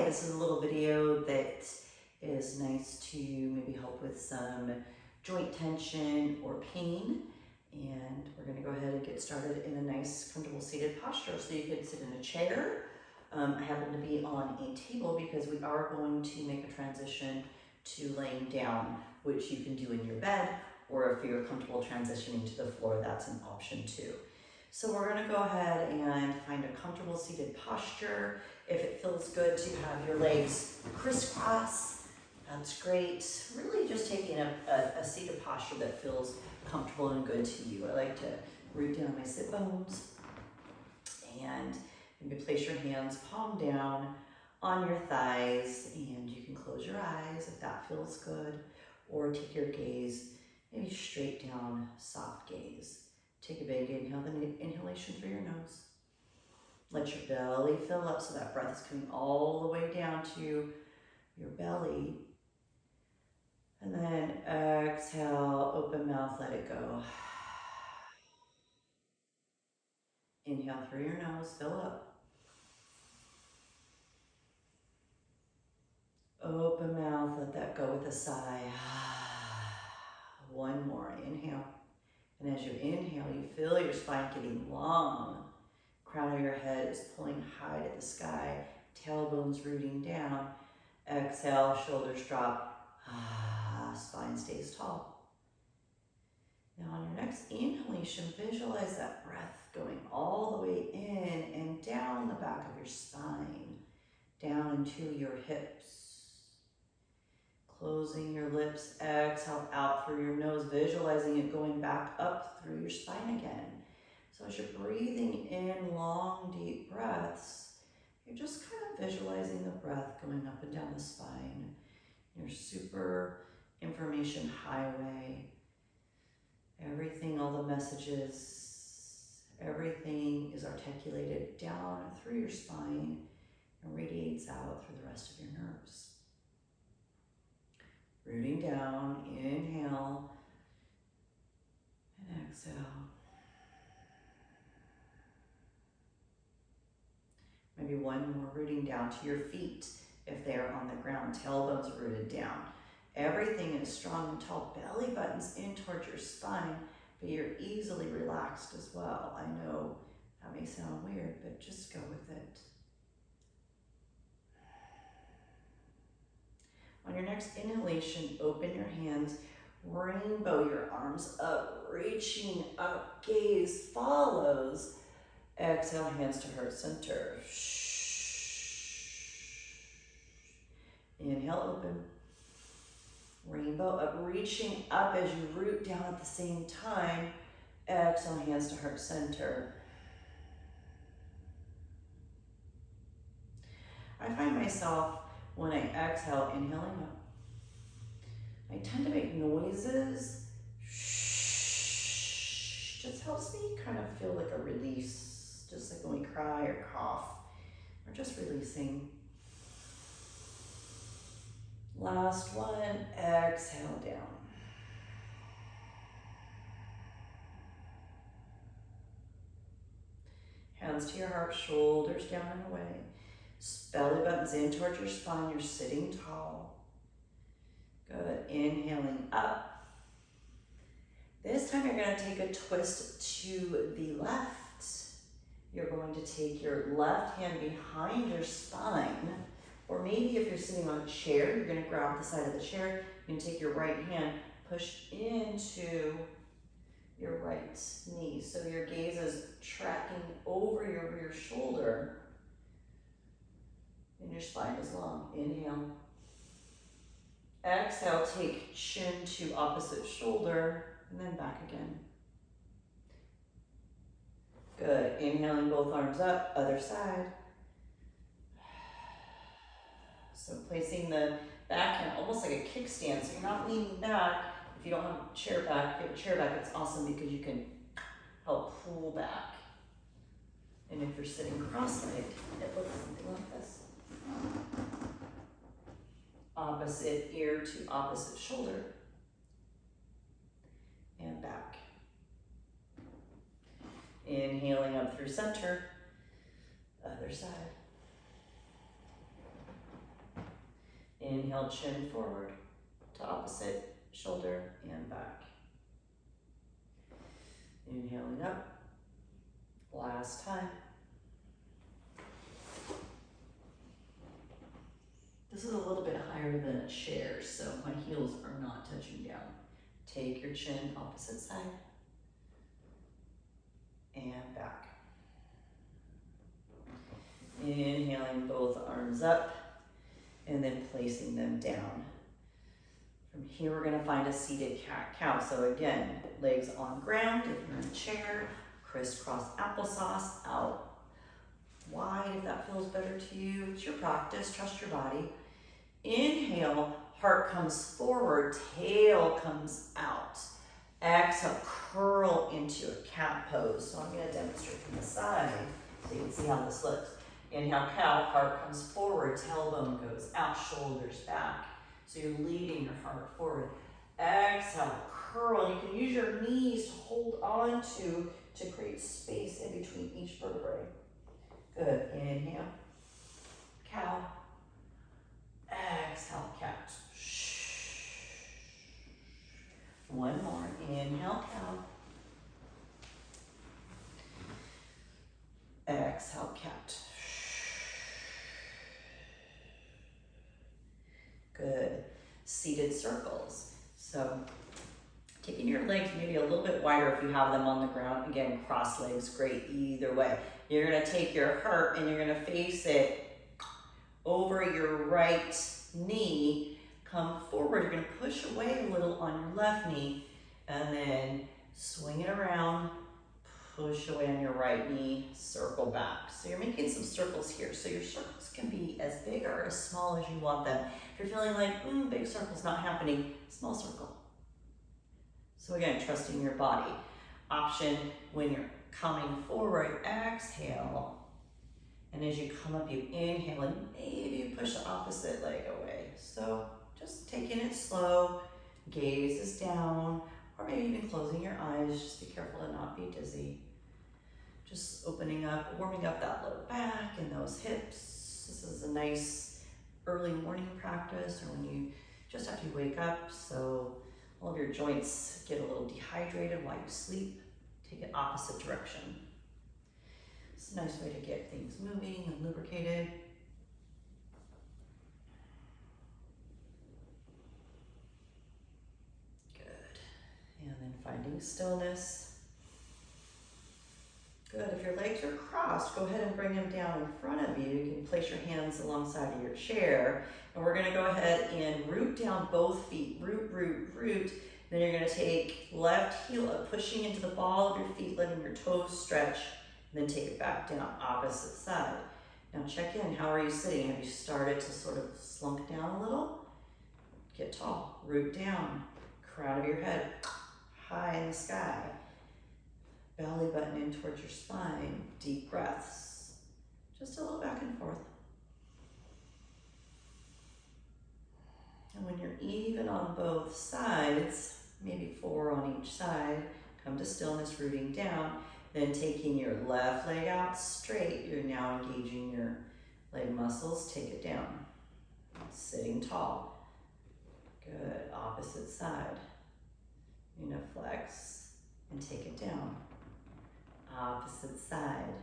Hi, this is a little video that is nice to maybe help with some joint tension or pain. And we're gonna go ahead and get started in a nice, comfortable seated posture. So you can sit in a chair. I happen to be on a table because we are going to make a transition to laying down, which you can do in your bed, or if you're comfortable transitioning to the floor, that's an option too. So we're gonna go ahead and find a comfortable seated posture. If it feels good to have your legs crisscross, that's great. Really just taking a seated posture that feels comfortable and good to you. I like to root down my sit bones and maybe place your hands palm down on your thighs, and you can close your eyes if that feels good, or take your gaze maybe straight down, soft gaze. Take a big inhale, then inhalation through your nose. Let your belly fill up so that breath is coming all the way down to your belly. And then exhale, open mouth, let it go. Inhale through your nose, fill up. Open mouth, let that go with a sigh. One more, inhale. And as you inhale, you feel your spine getting long. Crown of your head is pulling high to the sky. Tailbone's rooting down. Exhale, shoulders drop. Spine stays tall. Now on your next inhalation, visualize that breath going all the way in and down the back of your spine, down into your hips. Closing your lips, exhale out through your nose, visualizing it going back up through your spine again. So as you're breathing in long, deep breaths, you're just kind of visualizing the breath going up and down the spine, your super information highway. Everything, all the messages, everything is articulated down through your spine and radiates out through the rest of your nerves. Rooting down, inhale, and exhale. Maybe one more, rooting down to your feet if they are on the ground, tailbones rooted down. Everything is strong and tall, belly buttons in towards your spine, but you're easily relaxed as well. I know that may sound weird, but just go with it. On your next inhalation, open your hands, rainbow your arms up, reaching up, gaze follows. Exhale, hands to heart center. Inhale, open. Rainbow up, reaching up as you root down at the same time. Exhale, hands to heart center. I find myself, when I exhale, inhaling up, I tend to make noises. Just helps me kind of feel like a release, just like when we cry or cough, or just releasing. Last one, exhale down. Hands to your heart, shoulders down and away. Belly buttons in towards your spine, you're sitting tall. Good, inhaling up. This time you're gonna take a twist to the left. You're going to take your left hand behind your spine, or maybe if you're sitting on a chair, you're gonna grab the side of the chair. You can take your right hand, push into your right knee. So your gaze is tracking over your rear shoulder, and your spine is long. Inhale. Exhale, take chin to opposite shoulder, and then back again. Good, inhaling both arms up, other side. So placing the back hand almost like a kickstand, so you're not leaning back. If you don't have a chair back, if you have a chair back, it's awesome because you can help pull back. And if you're sitting cross-legged, it looks something like this. Opposite ear to opposite shoulder, and back. Inhaling up through center, other side. Inhale, chin forward to opposite shoulder and back. Inhaling up. Last time. This is a little bit higher than a chair, so my heels are not touching down. Take your chin opposite side and back. Inhaling both arms up and then placing them down. From here, we're gonna find a seated cat-cow. So again, legs on ground if you're in a chair, crisscross applesauce out wide if that feels better to you. It's your practice, trust your body. Inhale, heart comes forward, tail comes out. Exhale, curl into a cat pose. So I'm gonna demonstrate from the side so you can see how this looks. Inhale, cow, heart comes forward, tailbone goes out, shoulders back. So you're leading your heart forward. Exhale, curl. You can use your knees to hold on to create space in between each vertebrae. Good. Inhale, cow. Exhale, cat. One more. Inhale, cow. Exhale, cat. Good. Seated circles. So taking your legs maybe a little bit wider if you have them on the ground. Again, cross legs, great either way. You're gonna take your heart and you're gonna face it over your right knee. Come forward, you're gonna push away a little on your left knee and then swing it around, push away on your right knee, circle back. So you're making some circles here. So your circles can be as big or as small as you want them. If you're feeling like, big circle's not happening, small circle. So again, trusting your body. Option when you're coming forward, exhale. And as you come up, you inhale and maybe you push the opposite leg away. So just taking it slow, gaze is down, or maybe even closing your eyes. Just be careful to not be dizzy. Just opening up, warming up that low back and those hips. This is a nice early morning practice or when you just after you wake up. So all of your joints get a little dehydrated while you sleep. Take it opposite direction. It's a nice way to get things moving and lubricated. Good. And then finding stillness. Good. If your legs are crossed, go ahead and bring them down in front of you. You can place your hands alongside of your chair. And we're going to go ahead and root down both feet. Root, root, root. Then you're going to take left heel up, pushing into the ball of your feet, letting your toes stretch. And then take it back down, opposite side. Now check in. How are you sitting? Have you started to sort of slunk down a little? Get tall. Root down. Crown of your head high in the sky. Belly button in towards your spine. Deep breaths. Just a little back and forth. And when you're even on both sides, maybe 4 on each side, come to stillness, rooting down. Then taking your left leg out straight, you're now engaging your leg muscles. Take it down. Sitting tall. Good. Opposite side. You're gonna flex and take it down. Opposite side.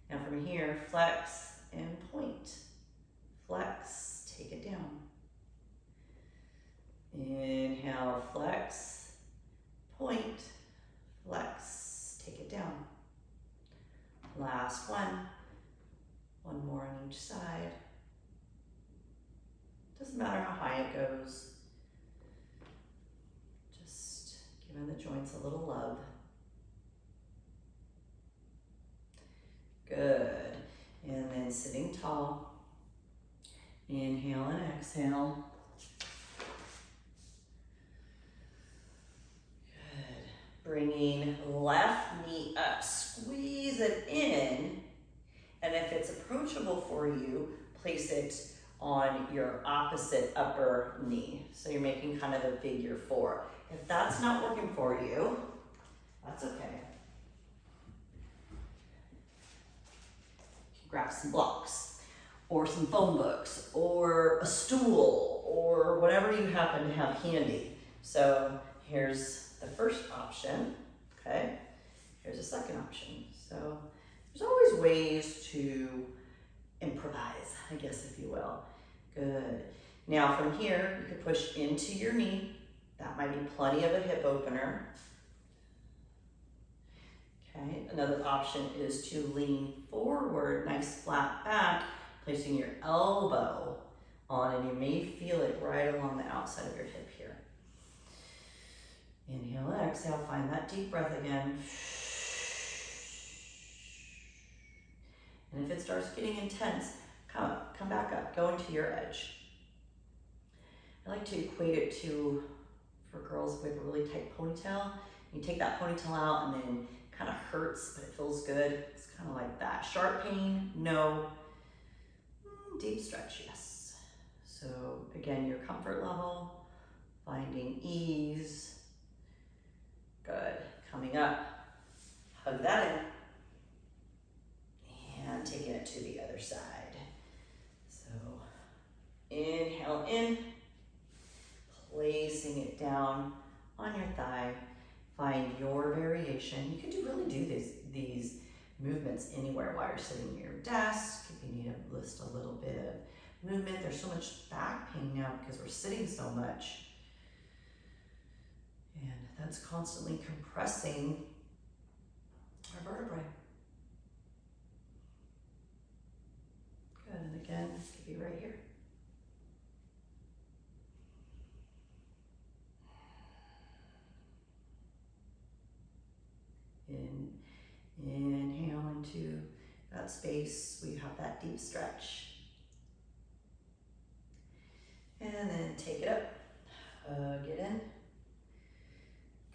Now from here, flex and point. Flex, take it down. Inhale, flex, point, flex, take it down. Last one. One more on each side. Doesn't matter how high it goes. Just giving the joints a little love. Good. And then sitting tall. Inhale and exhale. Good. Bringing left knee up. Squeeze it in. And if it's approachable for you, place it on your opposite upper knee. So you're making kind of a figure 4. If that's not working for you, that's okay. Grab some blocks or some phone books or a stool or whatever you happen to have handy. So here's the first option, okay? Here's the second option. So there's always ways to improvise, I guess, if you will. Good. Now from here, you can push into your knee. That might be plenty of a hip opener. Okay, another option is to lean forward, nice flat back, placing your elbow on, and you may feel it right along the outside of your hip here. Inhale and exhale, find that deep breath again. And if it starts getting intense, come back up, go into your edge. I like to equate it to, for girls with a really tight ponytail, you take that ponytail out and then kind of hurts, but it feels good. It's kind of like that. Sharp pain, no. Deep stretch, yes. So again, your comfort level, finding ease. Good. Coming up, hug that in. And taking it to the other side. So inhale in, placing it down on your thigh. Find your variation. You can really do these movements anywhere while you're sitting at your desk. If you need to list a little bit of movement. There's so much back pain now because we're sitting so much. And that's constantly compressing our vertebrae. Good, and again, this could be right here. Inhale into that space. We have that deep stretch. And then take it up. Get in.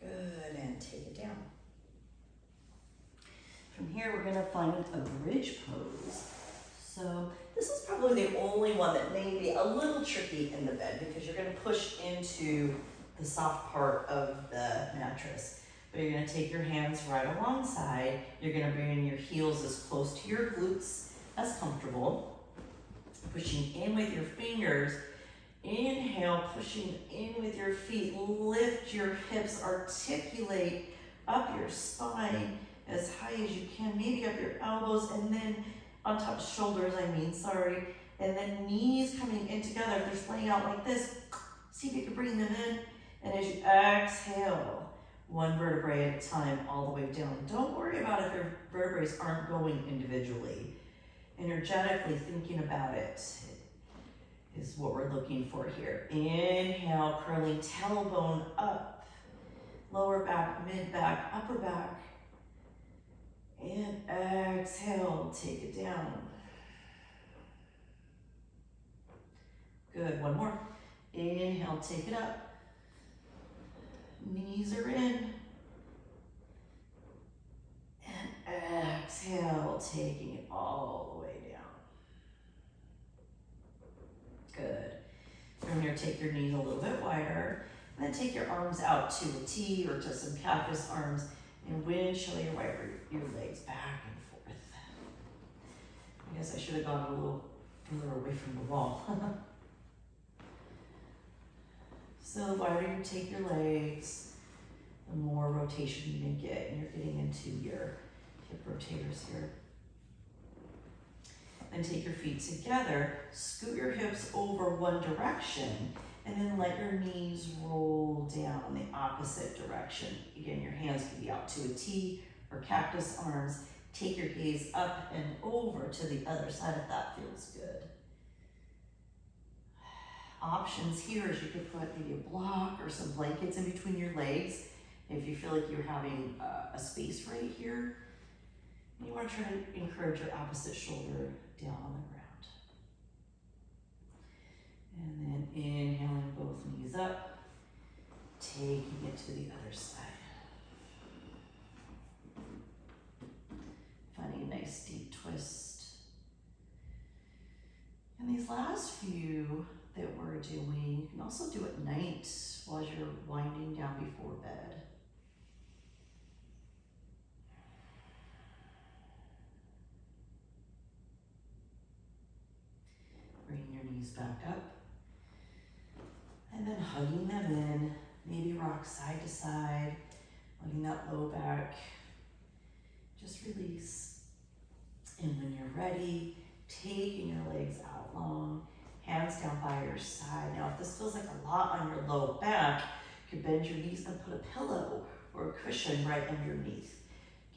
Good, and take it down. From here, we're gonna find a bridge pose. So this is probably the only one that may be a little tricky in the bed because you're gonna push into the soft part of the mattress. But you're gonna take your hands right alongside. You're gonna bring your heels as close to your glutes as comfortable. Pushing in with your fingers. Inhale, pushing in with your feet. Lift your hips, articulate up your spine as high as you can, maybe up your elbows, and then on top of shoulders, and then knees coming in together. If they're splaying out like this, see if you can bring them in. And as you exhale, one vertebrae at a time, all the way down. Don't worry about if your vertebrae aren't going individually. Energetically thinking about it is what we're looking for here. Inhale, curling tailbone up, lower back, mid back, upper back. And exhale, take it down. Good, one more. Inhale, take it up. Knees are in. And exhale, taking it all the way down. Good. From here, take your knees a little bit wider. And then take your arms out to a T or to some cactus arms. And windshield your legs back and forth. I guess I should have gone a little further away from the wall. So the wider you take your legs, the more rotation you can get, and you're getting into your hip rotators here. Then take your feet together, scoot your hips over one direction, and then let your knees roll down the opposite direction. Again, your hands can be out to a T or cactus arms. Take your gaze up and over to the other side if that feels good. Options here is you could put maybe a block or some blankets in between your legs if you feel like you're having a space right here. And you want to try to encourage your opposite shoulder down on the ground. And then inhaling both knees up, taking it to the other side. Finding a nice deep twist. And these last few that we're doing, you can also do at night while you're winding down before bed. Bring your knees back up. And then hugging them in, maybe rock side to side, letting that low back just release. And when you're ready, taking your legs out long, hands down by your side. Now, if this feels like a lot on your low back, you can bend your knees and put a pillow or a cushion right underneath.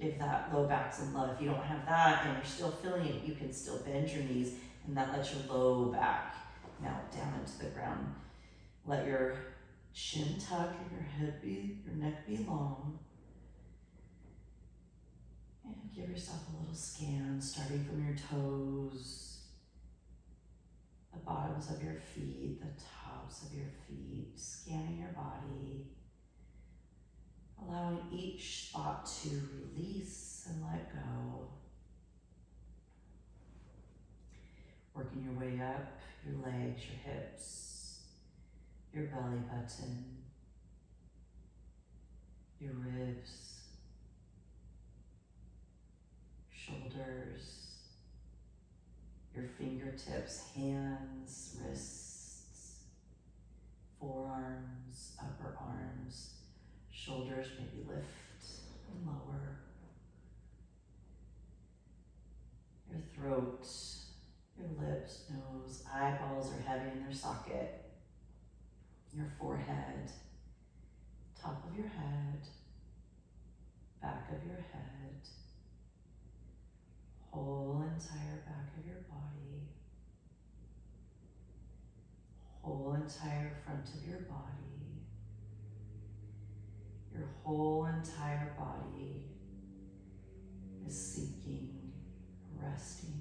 Give that low back some love. If you don't have that and you're still feeling it, you can still bend your knees, and that lets your low back melt down into the ground. Let your chin tuck and your neck be long. And give yourself a little scan, starting from your toes, the bottoms of your feet, the tops of your feet, scanning your body, allowing each spot to release and let go. Working your way up, your legs, your hips, your belly button, your ribs, shoulders, your fingertips, hands, wrists, forearms, upper arms, shoulders maybe lift and lower, your throat, your lips, nose, eyeballs are heavy in their socket, your forehead, top of your head, back of your head, whole entire back of your body, whole entire front of your body, your whole entire body is sinking, resting,